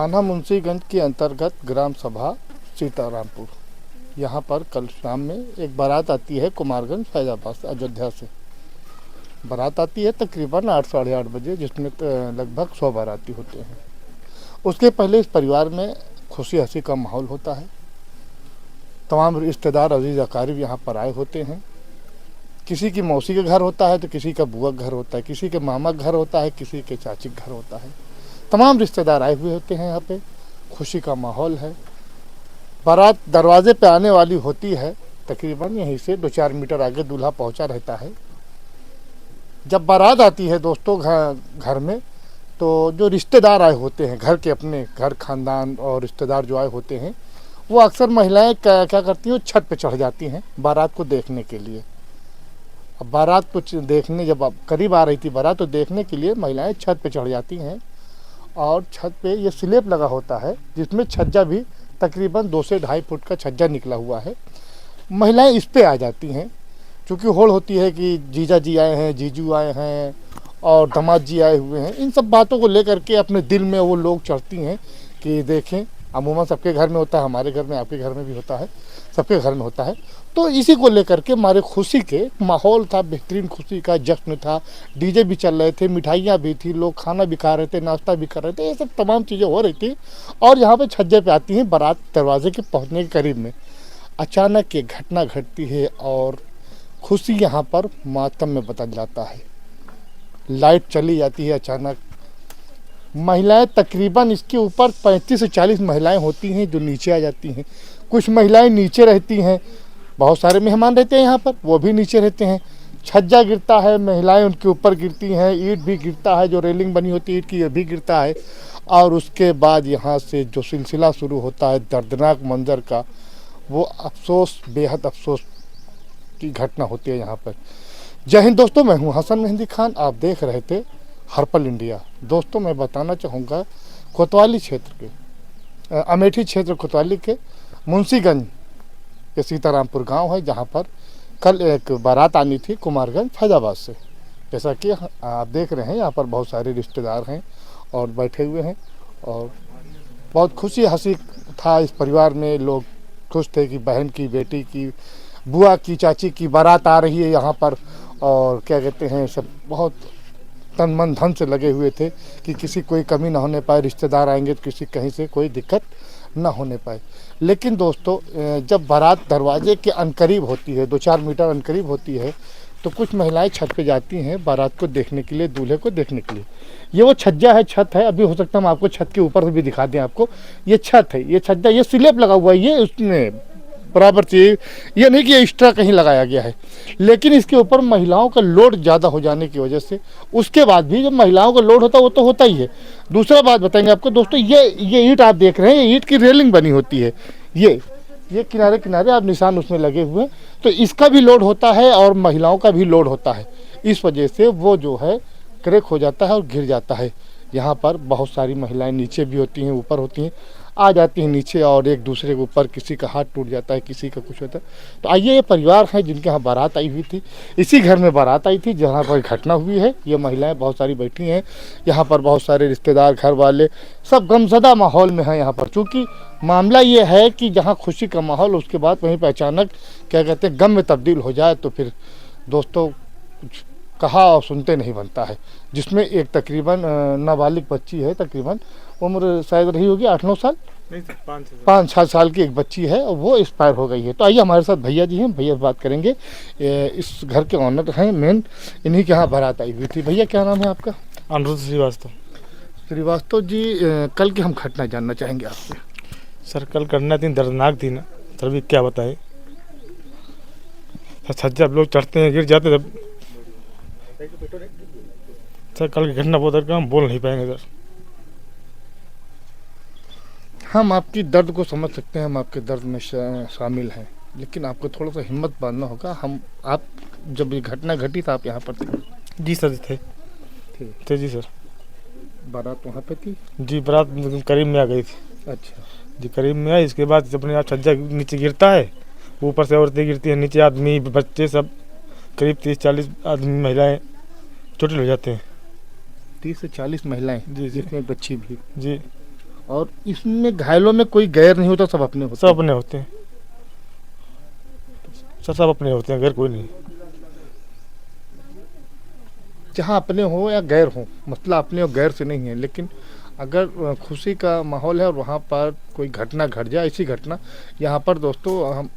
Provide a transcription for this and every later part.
थाना मुंशीगंज के अंतर्गत ग्राम सभा सीतारामपुर, यहाँ पर कल शाम में एक बारात आती है कुमारगंज फैजाबाद से, अयोध्या से बारात आती है तकरीबन 8 साढ़े 8 बजे, जिसमें लगभग 100 बाराती होते हैं। उसके पहले इस परिवार में खुशी हंसी का माहौल होता है। तमाम रिश्तेदार अजीज़ अकारिब यहाँ पर आए होते हैं। किसी की मौसी का घर होता है तो किसी का बुआ का घर होता है, किसी के मामा का घर होता है, किसी के चाची का घर होता है। तमाम रिश्तेदार आए हुए होते हैं। यहाँ पे खुशी का माहौल है। बारात दरवाजे पे आने वाली होती है, तकरीबन यहीं से 2-4 मीटर आगे दूल्हा पहुंचा रहता है। जब बारात आती है दोस्तों घर में, तो जो रिश्तेदार आए होते हैं, घर के अपने घर खानदान और रिश्तेदार जो आए होते हैं, वो अक्सर महिलाएं क्या करती हैं, छत पे चढ़ जाती हैं बारात को देखने के लिए। अब बारात को देखने जब अब करीब आ रही थी बारात, तो देखने के लिए महिलाएं छत पे चढ़ जाती हैं। और छत पे ये स्लैब लगा होता है, जिसमें छज्जा भी तकरीबन 2 से 2.5 फुट का छज्जा निकला हुआ है। महिलाएं इस पे आ जाती हैं, क्योंकि होड़ होती है कि जीजा जी आए हैं, जीजू आए हैं और दामाद जी आए हुए हैं। इन सब बातों को लेकर के अपने दिल में वो लोग चढ़ती हैं कि देखें, अमूमन सबके घर में होता है, हमारे घर में, आपके घर में भी होता है, सबके घर में होता है। तो इसी को लेकर के हमारे खुशी के माहौल था, बेहतरीन खुशी का जश्न था। डीजे भी चल रहे थे, मिठाइयाँ भी थी, लोग खाना भी खा रहे थे, नाश्ता भी कर रहे थे, ये सब तमाम चीज़ें हो रही थी। और यहाँ पे छज्जे पे आती हैं बारात दरवाजे के पहुँचने के करीब में अचानक ये घटना घटती है और खुशी यहाँ पर मातम में बदल जाता है। लाइट चली जाती है अचानक। महिलाएं तकरीबन इसके ऊपर 35 से 40 महिलाएं होती हैं जो नीचे आ जाती हैं। कुछ महिलाएं नीचे रहती हैं, बहुत सारे मेहमान रहते हैं यहाँ पर, वो भी नीचे रहते हैं। छज्जा गिरता है, महिलाएं उनके ऊपर गिरती हैं, ईंट भी गिरता है, जो रेलिंग बनी होती है ईंट की, ये भी गिरता है। और उसके बाद यहाँ से जो सिलसिला शुरू होता है दर्दनाक मंजर का, वो अफसोस, बेहद अफसोस की घटना होती है यहाँ पर। जय हिंद दोस्तों, मैं हूँ हसन मेहंदी खान, आप देख रहे थे हर्पल इंडिया। दोस्तों मैं बताना चाहूँगा, कोतवाली क्षेत्र के अमेठी क्षेत्र कोतवाली के मुंशीगंज के सीतारामपुर गांव है, जहां पर कल एक बारात आनी थी कुमारगंज फैजाबाद से। जैसा कि आप देख रहे हैं, यहाँ पर बहुत सारे रिश्तेदार हैं और बैठे हुए हैं और बहुत खुशी हंसी था इस परिवार में। लोग खुश थे कि बहन की, बेटी की, बुआ की, चाची की बारात आ रही है यहाँ पर। और क्या कहते हैं, सब बहुत तन मन धन से लगे हुए थे कि किसी कोई कमी ना होने पाए, रिश्तेदार आएंगे तो किसी कहीं से कोई दिक्कत ना होने पाए। लेकिन दोस्तों जब बारात दरवाजे के अनकरीब होती है, 2-4 मीटर अनकरीब होती है, तो कुछ महिलाएं छत पे जाती हैं बारात को देखने के लिए, दूल्हे को देखने के लिए। ये वो छज्जा है, छत है, अभी हो सकता है हम आपको छत के ऊपर से भी दिखा दें आपको। ये छत है, ये छज्जा, ये स्लैब लगा हुआ है, ये उसमें बराबर चाहिए, ये नहीं कि एक्स्ट्रा कहीं लगाया गया है। लेकिन इसके ऊपर महिलाओं का लोड ज़्यादा हो जाने की वजह से, उसके बाद भी जब महिलाओं का लोड होता है वो तो होता ही है। दूसरा बात बताएंगे आपको दोस्तों, ये ईंट आप देख रहे हैं, ये ईंट की रेलिंग बनी होती है। ये किनारे किनारे आप निशान उसमें लगे हुए हैं, तो इसका भी लोड होता है और महिलाओं का भी लोड होता है। इस वजह से वो जो है क्रैक हो जाता है और गिर जाता है। यहाँ पर बहुत सारी महिलाएं नीचे भी होती हैं, ऊपर होती हैं, आ जाती हैं नीचे और एक दूसरे के ऊपर, किसी का हाथ टूट जाता है, किसी का कुछ होता है। तो आइए, ये परिवार है जिनके यहाँ बारात आई हुई थी, इसी घर में बारात आई थी जहाँ पर घटना हुई है। ये महिलाएं बहुत सारी बैठी हैं यहाँ पर, बहुत सारे रिश्तेदार, घर वाले, सब गमज़दा माहौल में हैं यहाँ पर। चूँकि मामला ये है कि जहाँ खुशी का माहौल, उसके बाद वहीं पर अचानक क्या कहते हैं गम में तब्दील हो जाए, तो फिर दोस्तों कुछ कहा और सुनते नहीं बनता है। जिसमें एक तकरीबन नाबालिग बच्ची है, तकरीबन उम्र शायद रही होगी 8-9 साल, 5-6 साल की एक बच्ची है और वो एक्सपायर हो गई है। तो आइए, हमारे साथ भैया जी हैं, भैया से बात करेंगे। इस घर के ऑनर हैं मेन, इन्हीं के यहाँ बारात आई हुई थी। भैया क्या नाम है आपका? अनुरुद्ध श्रीवास्तव। श्रीवास्तव जी, कल की हम घटना जानना चाहेंगे आपसे। सर कल करना इतनी दर्दनाक थी ना सर, भी क्या बताए। छज्जा लोग चढ़ते हैं, गिर जाते तब। सर कल की घटना बहुत हम बोल नहीं पाएंगे सर। हम आपकी दर्द को समझ सकते हैं, हम आपके दर्द में शामिल हैं, लेकिन आपको थोड़ा सा हिम्मत बांधना होगा। आप जब ये घटना घटी था आप यहाँ पर थे? जी सर थे जी सर। बारात वहाँ पे थी जी, बारात करीब में आ गई थी। अच्छा जी, करीब में आई। इसके बाद अपने आप छज्जा नीचे गिरता है, ऊपर से औरतें गिरती हैं, नीचे आदमी बच्चे सब करीब 30-40 आदमी महिलाएं चोटिल हो जाते हैं। 30 से 40 महिलाएं? जी, जिसमें बच्ची भी? जी। और इसमें घायलों में कोई गैर नहीं होता, सब अपने होते सब अपने होते हैं, सब अपने होते हैं, घर कोई नहीं। जहाँ अपने हो या गैर हो, मसला अपने और गैर से नहीं है, लेकिन अगर खुशी का माहौल है और वहाँ पर कोई घटना घट जाए, ऐसी घटना यहाँ पर दोस्तों हम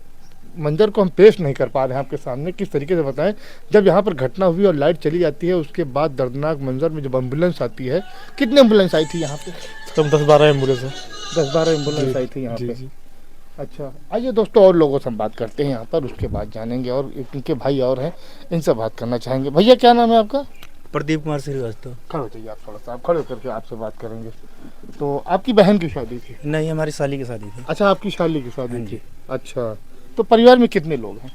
मंजर को हम पेश नहीं कर पा रहे हैं आपके सामने, किस तरीके से बताएं। जब यहाँ पर घटना हुई और लाइट चली जाती है, उसके बाद दर्दनाक मंजर में जब एम्बुलेंस आती है, कितने एम्बुलेंस आई थी यहाँ पे? कम 10-12 एम्बुलेंस है। 10-12 एम्बुलेंस आई थी यहाँ जी पे। जी। अच्छा, आइए दोस्तों और लोगों से हम बात करते हैं यहाँ पर, उसके बाद जानेंगे। और इनके भाई और हैं, इनसे बात करना चाहेंगे। भैया क्या नाम है आपका? प्रदीप कुमार श्रीवास्तव। खड़े हो जाइए आप, थोड़ा सा आप खड़े होकर के आपसे बात करेंगे। तो आपकी बहन की शादी थी? नहीं, हमारी साली की शादी थी। अच्छा, आपकी शादी की शादी हाँ थी। जी। अच्छा, तो परिवार में कितने लोग हैं?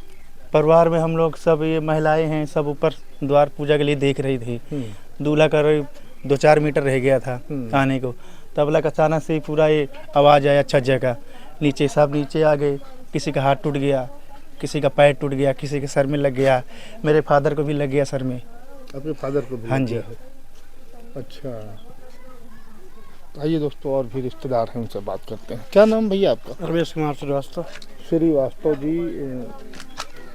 परिवार में हम लोग सब, ये महिलाएं हैं, सब ऊपर द्वार पूजा के लिए देख रही थी। दूल्हा का 2-4 मीटर रह गया था आने को, तब लगा अचानक से ही पूरा ये आवाज़ आया छज्जे का, नीचे सब नीचे आ गए। किसी का हाथ टूट गया, किसी का पैर टूट गया, किसी के सर में लग गया, मेरे फादर को भी लग गया सर में। अपने फादर को भी? हाँ जी। अच्छा, तो आइए दोस्तों और भी रिश्तेदार हैं, उनसे बात करते हैं। क्या नाम भैया आपका? रमेश कुमार श्रीवास्तव। श्रीवास्तव जी,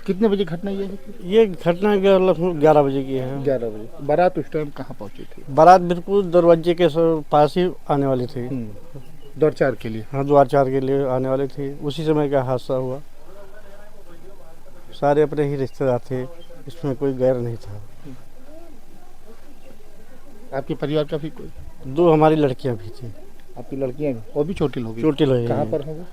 कितने बजे घटना ये है? ये घटना 11 बजे की है। 11 बजे। बारात उस टाइम कहाँ पहुँची थी? बारात बिल्कुल दरवाजे के पास ही आने वाली थी। दौड़ चार के लिए? हाँ, द्वार चार के लिए आने वाली थी। उसी समय का हादसा हुआ। सारे अपने ही रिश्तेदार थे, इसमें कोई गैर नहीं था। आपके परिवार का भी कोई? 2 हमारी लड़कियां भी थी। आपकी लड़कियाँ भी? वो भी छोटी लोग? चोटिल हुई। कहाँ पर है वो?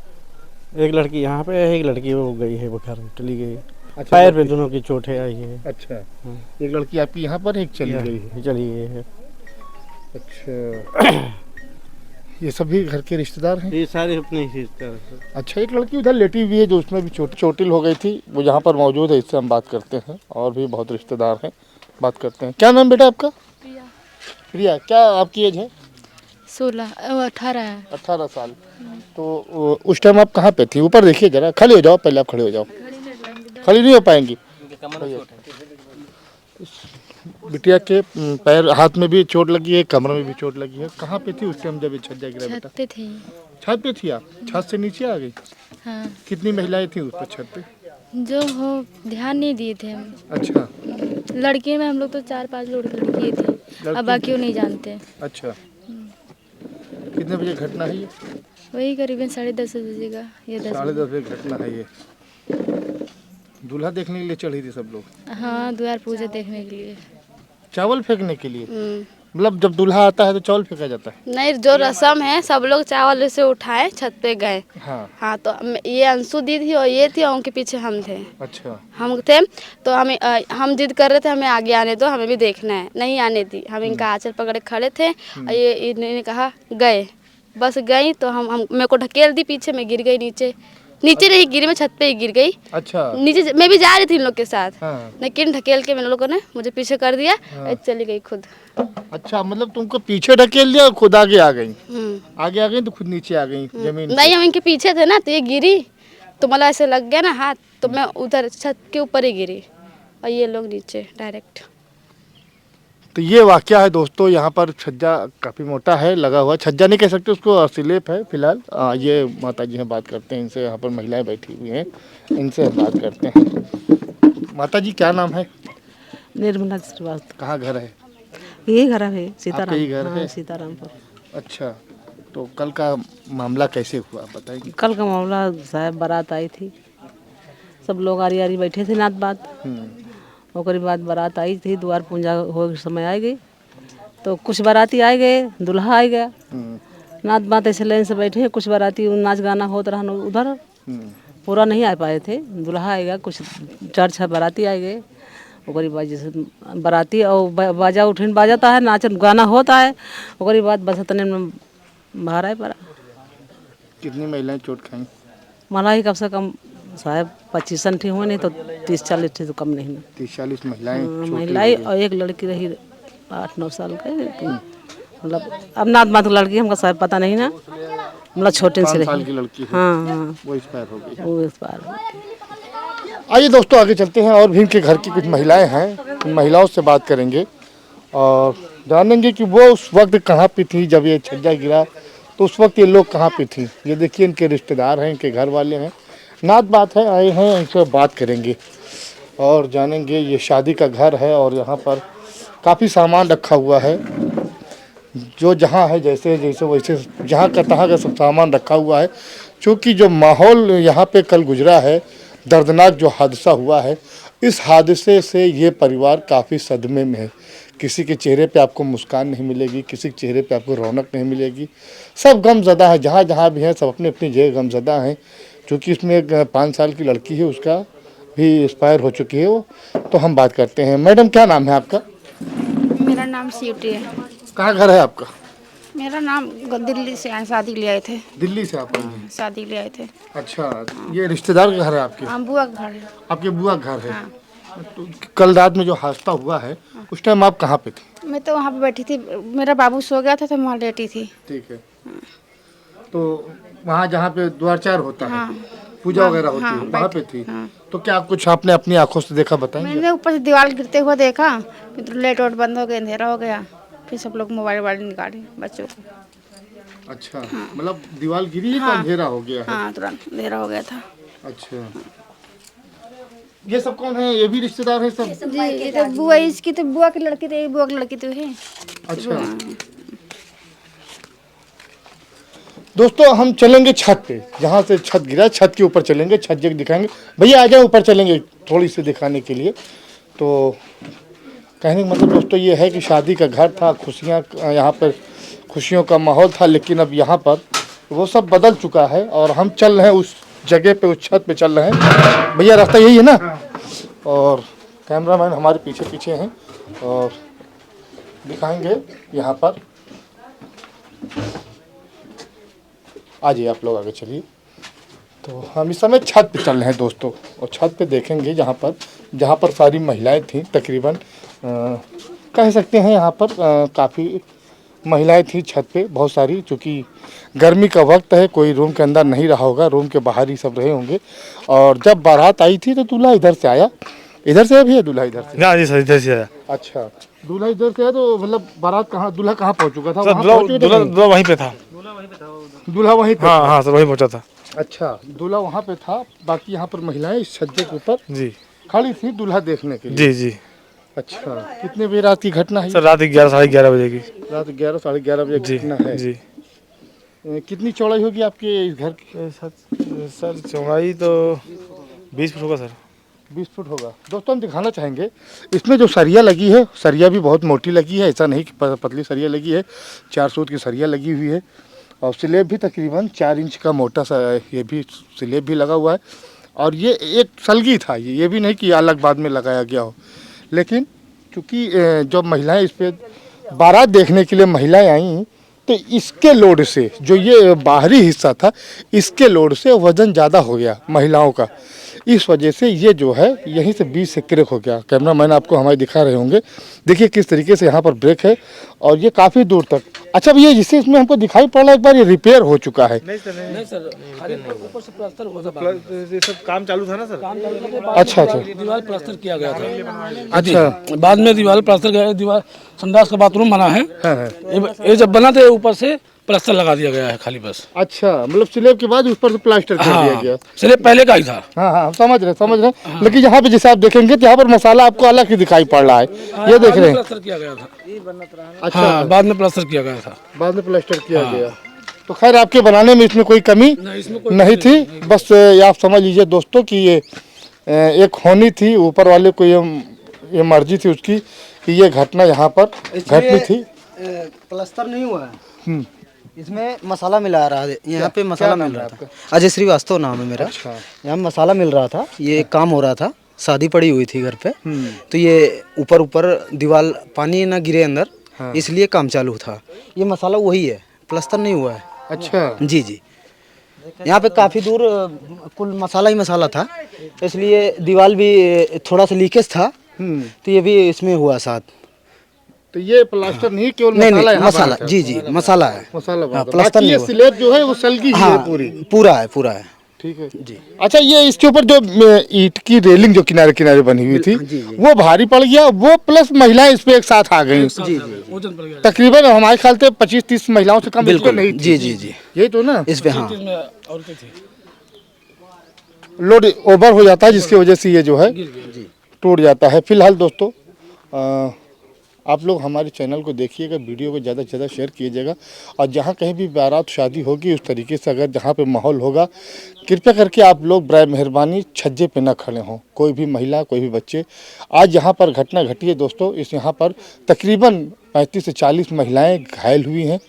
एक लड़की यहाँ पे है, एक लड़की वो गई है बुखार, चली गई। अच्छा, पैर पे दोनों की चोटें आई है। अच्छा, एक लड़की आपकी यहाँ पर, एक चली गई है? चली गई है। अच्छा, ये सभी घर के रिश्तेदार हैं? ये सारे अपने ही रिश्तेदार हैं। अच्छा, एक लड़की उधर लेटी हुई है जो उसमें भी चोटिल हो गई थी, वो यहाँ पर मौजूद है, इससे हम बात करते हैं। और भी बहुत रिश्तेदार हैं, बात करते हैं। क्या नाम बेटा आपका? प्रिया। प्रिया, क्या आपकी एज है? 18 है। 18 साल। तो उस टाइम आप कहाँ पे थी? ऊपर देखिए जरा, खड़े हो जाओ, पहले आप खड़े हो जाओ। खड़ी नहीं हो पाएंगी। बिटिया के पैर हाथ में भी चोट लगी है, कमर में भी चोट लगी है। कहाँ पे थी उस टाइम जब ये छज्जा गिरा बेटा? छत पे थी। छत पे थी आप? छत से नीचे आ गई? हाँ, कितनी महिलाएं थी उस पर छत पे? जो हो ध्यान नहीं दिए थे हम। अच्छा, लड़की में हम लोग तो 4-5 लड़की थे, अब बाकी वो नहीं जानते। अच्छा, कितने बजे घटना है ये? वही करीबन 10:30 बजे का, ये 10 10:30 बजे घटना है ये। दूल्हा देखने के लिए चढ़ी थी सब लोग? हाँ, द्वार पूजा देखने के लिए। चावल फेंकने के लिए? मतलब जब दूल्हा आता है तो चावल फेंका जाता है? नहीं, जो रस्म है सब लोग चावल से उठाए छत पे गए। हाँ। हाँ, तो ये अंशु दी थी और ये थी, और उनके पीछे हम थे। अच्छा, हम थे तो हम जिद कर रहे थे हमें आगे आने दो, हमें भी देखना है। नहीं आने दी, हम इनका आंचल पकड़े खड़े थे और ये इन्होंने कहा गए, बस गई तो हम मेरे को ढकेल दी पीछे, मैं गिर गई नीचे नहीं गिरी, मैं छत पे ही गिर गई। अच्छा, नीचे मैं भी जा रही थी इन लोग के साथ। हाँ। लेकिन ढकेल के मेरे लोगों ने मुझे पीछे कर दिया। चली गई खुद। अच्छा, मतलब तुमको पीछे ढकेल दिया और खुद आगे आ गई? आगे आ गई तो खुद नीचे आ गई जमीन? नहीं, हम इनके पीछे थे ना, तो ये गिरी तो मतलब ऐसे लग गया ना हाथ, तो मैं उधर छत के ऊपर ही गिरी और ये लोग नीचे डायरेक्ट। तो ये वाकया है दोस्तों, यहाँ पर छज्जा काफ़ी मोटा है लगा हुआ। छज्जा नहीं कह सकते उसको, स्लेब है फिलहाल। ये माता जी हैं, बात करते हैं इनसे। यहाँ पर महिलाएं बैठी हुई हैं, इनसे बात करते हैं। माता जी क्या नाम है? निर्मला श्रीवास्तव। कहाँ घर है? यही घर है, सीताराम। आपका ही घर है? सीतारामपुर। अच्छा, तो कल का मामला कैसे हुआ बताएंगे? कल का मामला साहब, बारात आई थी, सब लोग आरी आरी बैठे थे नात बात। ओकरी बाद बारात आई थी, द्वार पूजा हो समय आ गई, तो कुछ बाराती आ गए, दूल्हा आ गया। नात बात ऐसे लाइन से बैठे, कुछ बाराती नाच गाना होता रहा उधर, पूरा नहीं आ पाए थे। दूल्हा आएगा, कुछ 4-6 बाराती आ गए। ओकरी बाद जैसे बाराती और बाजा उठन बाजाता है, नाचन गाना होता है। ओकरी बाद बस तने में बाहर आए पड़ा। कितनी महिलाएं चोट खाई? मला ही कम से कम साहब 25 थी हुए, नहीं तो 30-40 थी, तो कम नहीं ना। 30-40 महिलाएं? महिलाएं और एक लड़की रही 8-9 साल का, मतलब अब नात मात लड़की हमका साहब पता नहीं ना, मतलब छोटे से 5 साल की लड़की है। हाँ, वो एक्सपायर हो गई। वो इस बार। आइए दोस्तों आगे चलते हैं और भी इनके घर की कुछ महिलाएं हैं, महिलाओं से बात करेंगे और जानेंगे कि वो उस वक्त कहाँ पे थी जब ये छज्जा गिरा। तो उस वक्त ये लोग कहाँ पे थी। ये देखिए इनके रिश्तेदार हैं, इनके घर वाले हैं, नात बात है, आए हैं, इनसे बात करेंगे और जानेंगे। ये शादी का घर है और यहाँ पर काफ़ी सामान रखा हुआ है, जो जहाँ है जैसे जैसे वैसे जहाँ का तहाँ का सब सामान रखा हुआ है। क्योंकि जो माहौल यहाँ पे कल गुजरा है, दर्दनाक जो हादसा हुआ है, इस हादसे से ये परिवार काफ़ी सदमे में है। किसी के चेहरे पे आपको मुस्कान नहीं मिलेगी, किसी के चेहरे पे आपको रौनक नहीं मिलेगी, सब गमज़दा है। जहाँ जहाँ भी हैं सब अपनी अपनी जगह गमज़दा हैं। क्योंकि इसमें एक 5 साल की लड़की है, उसका भी एक्सपायर हो चुकी है वो। तो हम बात करते हैं। मैडम क्या नाम है आपका? मेरा नाम सीटी है। कहाँ घर है आपका? मेरा नाम दिल्ली से आए, शादी ले आए थे। दिल्ली से आप आए हैं? शादी ले आए थे। अच्छा, ये रिश्तेदार का घर है आपके? हाँ, बुआ का घर है। आपके बुआ का घर है? हाँ। तो कल रात में जो हादसा हुआ है उस टाइम आप कहाँ पे थे? मैं तो वहाँ पे बैठी थी, मेरा बाबू सो गया था तो मैं वहाँ लेटी थी। ठीक है। तो वहाँ जहाँ पे द्वारचार होता है, हाँ। पूजा वगैरह होती हाँ, है, वहाँ पे थी। हाँ। तो क्या कुछ आपने अपनी आंखों से देखा, बताएंगे? मैंने ऊपर से दीवार गिरते हुए देखा, फिर तो लाइट वाइट बंद हो गया, अंधेरा हो गया, फिर सब लोग मोबाइल वाइल निकाले बच्चों को। अच्छा, मतलब दीवार गिरी तो अंधेरा हो गया है। हाँ, तुरंत अंधेरा हो गया था। अच्छा, ये सब कौन है? ये भी रिश्तेदार है सब? जी, ये तो बुआ, इसकी तो बुआ की लड़की थी, बुआ की लड़की तो है। अच्छा दोस्तों, हम चलेंगे छत पे, जहाँ से छत गिरा, छत के ऊपर चलेंगे, छत जगह दिखाएंगे। भैया आ जाए, ऊपर चलेंगे थोड़ी सी दिखाने के लिए। तो कहने का मतलब दोस्तों ये है कि शादी का घर था, खुशियाँ, यहाँ पर खुशियों का माहौल था, लेकिन अब यहाँ पर वो सब बदल चुका है और हम चल रहे हैं उस जगह पे, उस छत पे चल रहे हैं। भैया रास्ता यही है ना? और कैमरामैन हमारे पीछे पीछे हैं और दिखाएंगे यहाँ पर। आ जाइए आप लोग, आगे चलिए। तो हम इस समय छत पे चल रहे हैं दोस्तों, और छत पे देखेंगे जहाँ पर सारी महिलाएं थीं, तकरीबन कह सकते हैं यहाँ पर काफ़ी महिलाएं थीं छत पे, बहुत सारी। चूँकि गर्मी का वक्त है, कोई रूम के अंदर नहीं रहा होगा, रूम के बाहर ही सब रहे होंगे। और जब बारात आई थी तो दूल्हा इधर से आया, इधर से भी है दूल्हा इधर से? हाँ जी सर, इधर से आया। अच्छा, दूल्हा इधर से है, तो मतलब बारात कहाँ, दूल्हा कहाँ पहुँच चुका था? सर दूल्हा वहीं पे था। दूल्हा वहीं पे? हाँ हाँ सर, वहीं पहुँचा था। अच्छा, दूल्हा वहाँ पे था, बाकी यहाँ पर महिलाएं इस छज्जे के ऊपर जी खड़ी थी दूल्हा देखने के लिए। जी जी। अच्छा, कितने बजे रात की घटना है? सर रात 11 साढ़े 11 बजे की। रात 11 साढ़े 11 बजे जी घटना है। जी। कितनी चौड़ाई होगी आपके इस घर की? सर चौड़ाई तो 20 फुट होगा सर। 20 फुट होगा। दोस्तों हम दिखाना चाहेंगे, इसमें जो सरिया लगी है, सरिया भी बहुत मोटी लगी है, ऐसा नहीं कि पतली सरिया लगी है। 4 सूत की सरिया लगी हुई है और स्लेब भी तकरीबन 4 इंच का मोटा सा ये भी स्लेब भी लगा हुआ है। और ये एक सलगी था, ये भी नहीं कि अलग बाद में लगाया गया हो। लेकिन चूँकि जब महिलाएं इस पर बारात देखने के लिए महिलाएं आईं, तो इसके लोड से, जो ये बाहरी हिस्सा था, इसके लोड से वज़न ज़्यादा हो गया महिलाओं का। इस वजह से ये जो है यहीं से बीच से क्रैक हो गया। कैमरा मैन आपको हमारे दिखा रहे होंगे, देखिए किस तरीके से यहाँ पर ब्रेक है और ये काफ़ी दूर तक। अच्छा भैया, जिससे इसमें हमको दिखाई पड़ रहा है एक बार ये रिपेयर हो चुका है। नहीं सर, ऊपर से प्लास्टर हुआ था, ये सब काम चालू था ना सर। अच्छा अच्छा दीवार प्लास्टर किया गया था। अच्छा, बाद में दीवार प्लास्टर किया, दीवार संडास का बाथरूम बना है। हाँ। ये जब बना था ऊपर से प्लास्टर लगा दिया गया है खाली बस। अच्छा, मतलब स्लेब के बाद उस पर से प्लास्टर कर दिया गया। स्लेब पहले का ही था। हाँ हाँ, समझ रहे। लेकिन यहाँ पे जैसे आप देखेंगे तो यहाँ पर मसाला आपको अलग ही दिखाई पड़ रहा है, ये देख रहे हैं। प्लास्टर किया गया था। अच्छा, हाँ, बाद में प्लास्टर किया गया था। बाद में प्लास्टर किया गया। तो खैर आपके बनाने में इसमें कोई कमी नहीं थी। बस आप समझ लीजिए दोस्तों कि ये एक होनी थी, ऊपर वाले को ये मर्जी थी उसकी कि ये घटना यहाँ पर घटनी थी। प्लास्टर नहीं हुआ है, इसमें मसाला मिला रहा है। यहाँ पे मसाला मिल रहा था। अजय श्रीवास्तव नाम है मेरा। अच्छा। यहाँ मसाला मिल रहा था, ये काम हो रहा था, शादी पड़ी हुई थी घर पे। तो ये ऊपर दीवार पानी ना गिरे अंदर, इसलिए काम चालू था। ये मसाला वही है, प्लास्टर नहीं हुआ है। अच्छा जी जी। यहाँ पे काफ़ी दूर कुल मसाला ही मसाला था, इसलिए दीवार भी थोड़ा सा लीकेज था, तो ये भी इसमें हुआ साथ। तो ये प्लास्टर नहीं, केवल नहीं मसाला नहीं, यहाँ मसाला बाहर जी जी, मसाला है। मसाला हाँ, प्लास्टर नहीं, ये स्लेब जो है वो सलगी ही है पूरी। पूरा है, पूरा है। ठीक है जी अच्छा, ये इसके ऊपर जो ईंट की रेलिंग जो किनारे किनारे बनी हुई थी जी, जी। वो भारी पड़ गया, वो प्लस महिलाएं इस पे एक साथ आ गई। जी जी तकरीबन हमारे ख्याल से 25-30 महिलाओं से कम इसमें नहीं थी। जी जी जी यही तो ना, इस पे हाँ लोड ओवर हो जाता है जिसकी वजह से ये जो है टूट जाता है। फिलहाल दोस्तों आप लोग हमारे चैनल को देखिएगा, वीडियो को ज़्यादा से ज़्यादा शेयर कीजिएगा, और जहाँ कहीं भी बारात शादी होगी उस तरीके से अगर जहाँ पे माहौल होगा, कृपया करके आप लोग बराए मेहरबानी छज्जे पे ना खड़े हों, कोई भी महिला कोई भी बच्चे। आज यहाँ पर घटना घटी है दोस्तों, इस यहाँ पर तकरीबन 35 से 40 महिलाएँ घायल हुई हैं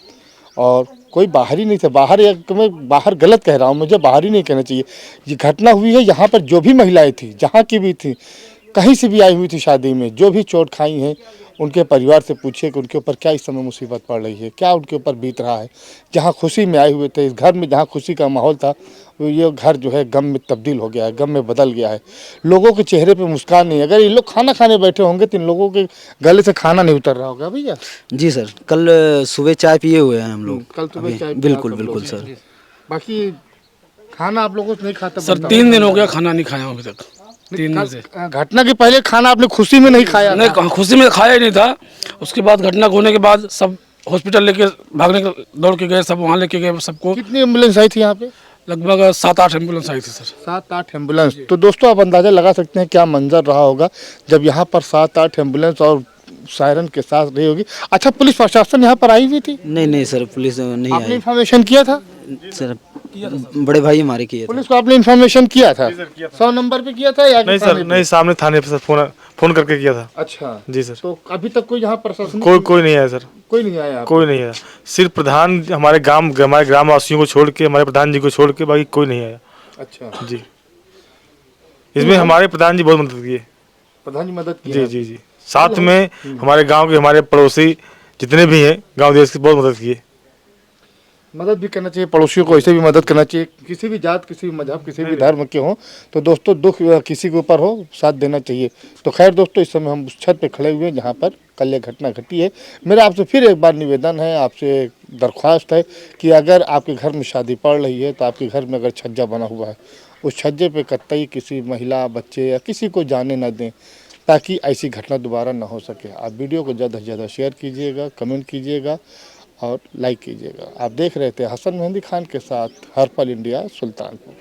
और कोई बाहर ही नहीं था। बाहर एक मैं बाहर गलत कह रहा हूँ, मुझे बाहर ही नहीं कहना चाहिए। ये घटना हुई है यहाँ पर, जो भी महिलाएं थी जहाँ की भी थी, कहीं से भी आई हुई थी शादी में, जो भी चोट खाई हैं उनके परिवार से पूछिए कि उनके ऊपर क्या इस समय मुसीबत पड़ रही है, क्या उनके ऊपर बीत रहा है। जहाँ खुशी में आए हुए थे, इस घर में जहाँ खुशी का माहौल था, वो ये घर जो है गम में तब्दील हो गया है, गम में बदल गया है। लोगों के चेहरे पे मुस्कान नहीं है। अगर ये लोग खाना खाने बैठे होंगे तो इन लोगों के गले से खाना नहीं उतर रहा होगा भैया। जी सर, कल सुबह चाय पिए हुए हैं हम लोग। कल सुबह अभी, चाय पिया बिल्कुल सब बिल्कुल लोग। सर। बाकी खाना आप लोगों से नहीं खाता सर बनता 3 दिन हो गया खाना नहीं खाया हूं अभी तक, 3 दिन से। घटना के पहले खाना आपने खुशी में नहीं खाया? नहीं, खुशी में खाया ही नहीं था। उसके बाद घटना होने के बाद सब हॉस्पिटल लेके भागने दौड़ के गए, सब वहाँ लेके गए सबको। कितनी एम्बुलेंस आई थी यहाँ पे? लगभग 7-8 एम्बुलेंस आई थी सर। 7-8 एम्बुलेंस। तो दोस्तों आप अंदाजा लगा सकते हैं क्या मंजर रहा होगा जब यहाँ पर 7-8 एम्बुलेंस और सायरन के साथ रही होगी। अच्छा, पुलिस प्रशासन यहाँ पर आई हुई थी? नहीं सर, पुलिस नहीं आपने आई इन्फॉर्मेशन किया था? सर, बड़े भाई हमारे किए थे। पुलिस को आपने इन्फॉर्मेशन किया था? 100 नंबर पे किया था या नहीं सर, नहीं, सामने थाने पे सर फोन करके किया था। अच्छा जी सर। तो अभी तक कोई यहाँ प्रशासन कोई नहीं आया सर, कोई नहीं आया? कोई नहीं आया। सिर्फ प्रधान हमारे ग्रामवासियों को छोड़ के, हमारे प्रधान जी को छोड़ के बाकी कोई नहीं आया। अच्छा जी, इसमें हमारे प्रधान जी बहुत मदद किए। प्रधान जी मदद की? जी जी जी, साथ में हमारे गांव के हमारे पड़ोसी जितने भी हैं गांव देश की बहुत मदद किए। मदद भी करना चाहिए पड़ोसियों को, ऐसे भी मदद करना चाहिए। किसी भी जात, किसी भी मजहब, किसी भी धर्म के हों तो दोस्तों दुख किसी के ऊपर हो, साथ देना चाहिए। तो खैर दोस्तों, इस समय हम उस छत पे खड़े हुए हैं जहाँ पर कल ये घटना घटी है। मेरा आपसे फिर एक बार निवेदन है, आपसे दरख्वास्त है कि अगर आपके घर में शादी पड़ रही है तो आपके घर में अगर छज्जा बना हुआ है, उस छज्जे पे कतई किसी महिला, बच्चे या किसी को जाने न दें, ताकि ऐसी घटना दोबारा ना हो सके। आप वीडियो को ज़्यादा से ज़्यादा शेयर कीजिएगा, कमेंट कीजिएगा और लाइक कीजिएगा। आप देख रहे थे हसन मेहंदी खान के साथ हर पल इंडिया, सुल्तानपुर।